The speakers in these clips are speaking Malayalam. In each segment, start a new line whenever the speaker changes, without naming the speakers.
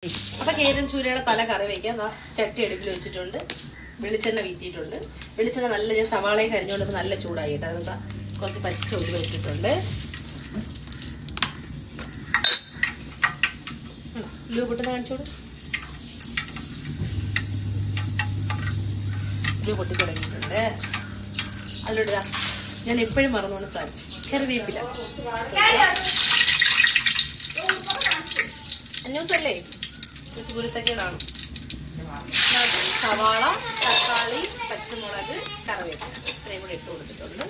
അപ്പൊ കേരൻ ചൂരയുടെ തല കറി വയ്ക്കാം. ചട്ടി അടുപ്പിൽ വെച്ചിട്ടുണ്ട്, വെളിച്ചെണ്ണ വീറ്റിയിട്ടുണ്ട്. വെളിച്ചെണ്ണ നല്ല ഞാൻ സവാളയെ കരിഞ്ഞുകൊണ്ട് നല്ല ചൂടായിട്ട് അതൊക്കെ കുറച്ച് പച്ച ഉള്ളി ഇട്ടിട്ടുണ്ട്. ഉള്ളി പൊട്ടുന്ന കാണിച്ചോളൂ. ഉള്ളി പൊട്ടി തുടങ്ങിയിട്ടുണ്ട്. അതിലോട്ട് ഞാൻ എപ്പോഴും മറന്നുകൊണ്ട് സാധനം കറിവേപ്പില. അന്യൂസല്ലേ കുരുത്തക്കേടാണ്. സവാള, തക്കാളി, പച്ചമുളക്, കറിവേപ്പില ഇത്രയും കൂടെ ഇട്ട് കൊടുത്തിട്ടുണ്ട്.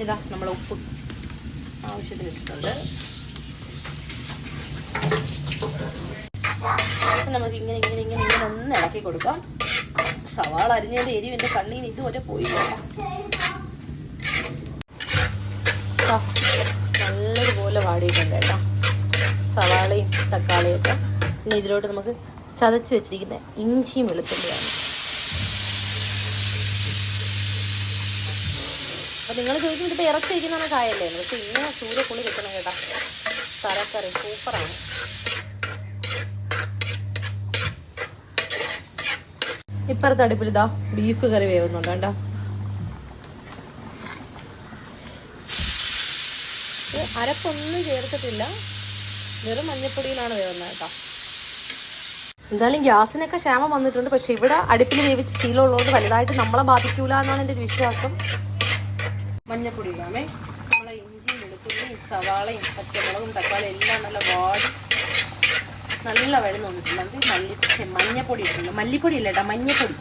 ഇതാ നമ്മളെ ഉപ്പ് ആവശ്യത്തിന് ഇട്ടിട്ടുണ്ട്. നമുക്ക് ഇങ്ങനെ ഇങ്ങനെ ഇങ്ങനെ ഇങ്ങനെ ഒന്ന് ഇളക്കി കൊടുക്കാം. സവാള അരിഞ്ഞതിന്റെ എരിവിന്റെ കണ്ണീന് ഇതുവരെ പോയില്ല. നല്ലതുപോലെ വാടിയിട്ടുണ്ട് കേട്ടോ സവാളയും തക്കാളിയും ഒക്കെ. പിന്നെ ഇതിലോട്ട് നമുക്ക് ചതച്ച് വെച്ചിരിക്കുന്ന ഇഞ്ചിയും വെളുത്തുള്ളിയാണ്. അപ്പൊ നിങ്ങൾ ചോദിക്കുന്നത് ഇപ്പൊ ഇറച്ചി വയ്ക്കുന്ന കായല്ലേ, പക്ഷെ ഇങ്ങനെ ചൂരക്കുള്ളി വെക്കണം കേട്ടോ. തലക്കറി സൂപ്പറാണ്. ഇപ്പുറത്തെ അടുപ്പിൽ ഇതാ ബീഫ് കറി വേവുന്നുണ്ട് കേട്ടോ. അരപ്പൊന്നും ചേർത്തിട്ടില്ല, വെറും മഞ്ഞപ്പൊടിയിലാണ് വേവുന്നത് കേട്ടോ. എന്തായാലും ഗ്യാസിനൊക്കെ ക്ഷാമം വന്നിട്ടുണ്ട്. പക്ഷെ ഇവിടെ അടുപ്പിൽ വേവിച്ച് ശീലമുള്ളതുകൊണ്ട് വലുതായിട്ട് നമ്മളെ ബാധിക്കൂല എന്നാണ് എൻ്റെ ഒരു വിശ്വാസം. മഞ്ഞപ്പൊടി ഇടാമേ. നമ്മളെ ഇഞ്ചിയും വെളുത്തുള്ളിയും സവാളയും പച്ചമുളകും തക്കാളിയും എല്ലാം നല്ല വാടി നല്ല വെള്ളം വന്നിട്ടുണ്ട്. മഞ്ഞപ്പൊടി ഇട്ടിട്ടുണ്ട്. മല്ലിപ്പൊടി ഇല്ല കേട്ടോ, മഞ്ഞപ്പൊടി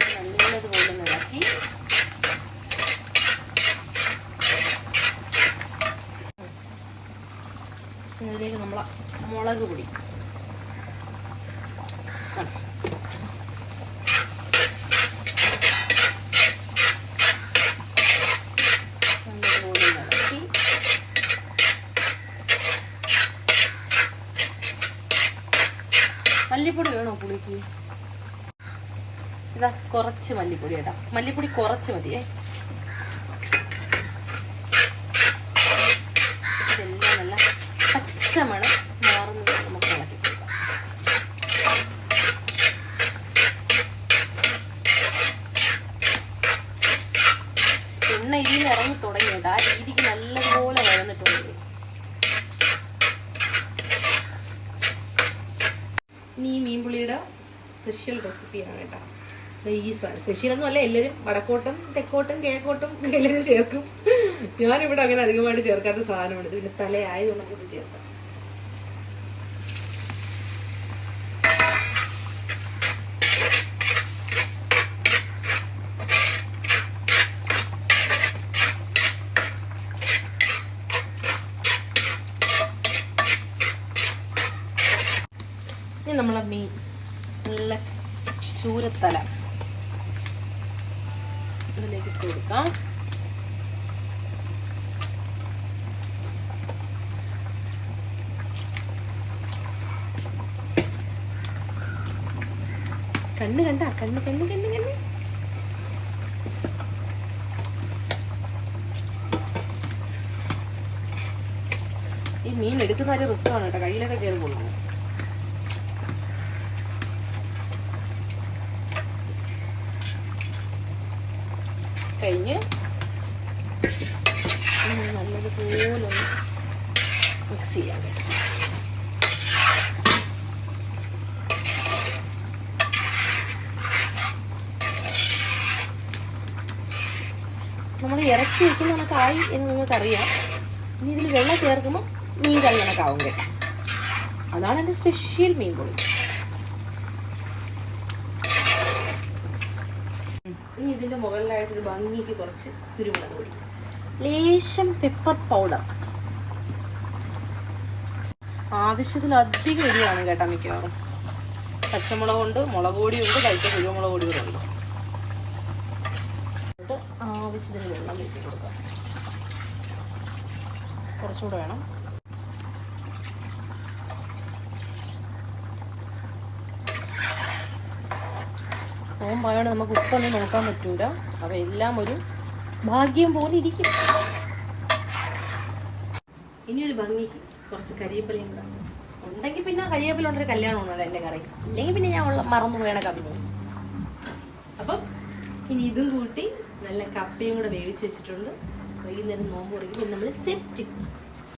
ഇട്ട് നല്ലതുപോലെ ഇളക്കി ഇതിലേക്ക് നമ്മളെ മുളക് പൊടി നല്ലതുപോലെ ഇളക്കി മല്ലിപ്പൊടി വേണോ പുളിക്ക്? ഇതാ കുറച്ച് മല്ലിപ്പൊടി കേട്ടോ, മല്ലിപ്പൊടി കുറച്ച് മതിയേ. ഇതെല്ലാം നല്ല പച്ചമണം മാറുന്നത് നമുക്ക് ഇളക്കി കൊടുക്കാം. എണ്ണ ഇതിൽ ഇറങ്ങി തുടങ്ങിയിട്ട് ആ രീതിക്ക് നല്ലതുപോലെ വഴന്നിട്ടുണ്ട്. ഇനി ഈ മീൻപുളിയുടെ സ്പെഷ്യൽ റെസിപ്പിയാണ് കേട്ടോ. ഈസാണ് സ്പെഷ്യൽ ഒന്നും അല്ല, എല്ലാവരും വടക്കോട്ടും തെക്കോട്ടും കിഴക്കോട്ടും എല്ലാവരും ചേർക്കും. ഞാനിവിടെ അങ്ങനെ അധികമായിട്ട് ചേർക്കാത്ത സാധനമാണ്. ഇതിന്റെ തലയായതുകൊണ്ട് നമുക്ക് ഇത് ചേർക്കാം. ഇനി നമ്മളെ മീൻ നല്ല ചൂരത്തല ഇതിലേക്ക് ഇട്ട് കൊടുക്കാം. കണ്ണ് കണ്ട കണ്ണ് കണ്ണ് കണ്ണ് കണ്ണ് ഈ മീൻ എടുക്കുന്ന ഒരു റിസ്ക് ആണ് കേട്ടോ. കയ്യിലൊക്കെ കയറി കൊള്ളുന്നു. കഴിഞ്ഞ് നല്ലതുപോലെ ഒന്ന് മിക്സ് ചെയ്യാൻ കേട്ടോ. നമ്മൾ ഇറച്ചി വയ്ക്കുന്ന കണക്കായി എന്ന് നിങ്ങൾക്കറിയാം. ഇനി ഇതിൽ വെള്ളം ചേർക്കുമ്പോൾ മീൻ കറി കണക്കാവും കേട്ടോ. അതാണ് എൻ്റെ സ്പെഷ്യൽ മീൻ പൊടി. ഇനി ഇതിൻ്റെ മുകളിലായിട്ടൊരു ഭംഗിക്ക് കുറച്ച് കുരുമുളക് പൊടി, ലേശം പെപ്പർ പൗഡർ. ആവശ്യത്തിലധികം എരിയാണ് കേട്ടോ മിക്കവാറും. പച്ചമുളകുണ്ട്, മുളക് പൊടിയുണ്ട്, കഴിച്ച കുരുമുളക് പൊടി കൂടെ ഉണ്ട്. ആവശ്യത്തിന് വെള്ളം വീട്ടി കൊടുക്കാം. കുറച്ചുകൂടെ വേണം. നോമ്പായോണ്ട് നമുക്ക് ഉപ്പൊന്നും നോക്കാൻ പറ്റൂല. അപ്പോൾ എല്ലാം ഒരു ഭാഗ്യം പോലെ ഇരിക്കും. ഇനിയൊരു ഭംഗിക്ക് കുറച്ച് കരിവേപ്പിലയും കൂടെ ഉണ്ടെങ്കിൽ പിന്നെ കരിവേപ്പില കൊണ്ടൊരു കല്യാണം ഉണ്ടല്ലോ എൻ്റെ കറി. ഇല്ലെങ്കിൽ പിന്നെ ഞാൻ മറന്നു പോയണ കവിഞ്ഞു. അപ്പം ഇനി ഇതും കൂട്ടി നല്ല കപ്പയും കൂടെ വേവിച്ച് വെച്ചിട്ടുണ്ട്. വൈകുന്നേരം നോമ്പ് തുറക്കുമ്പോൾ നമ്മൾ സെറ്റ്.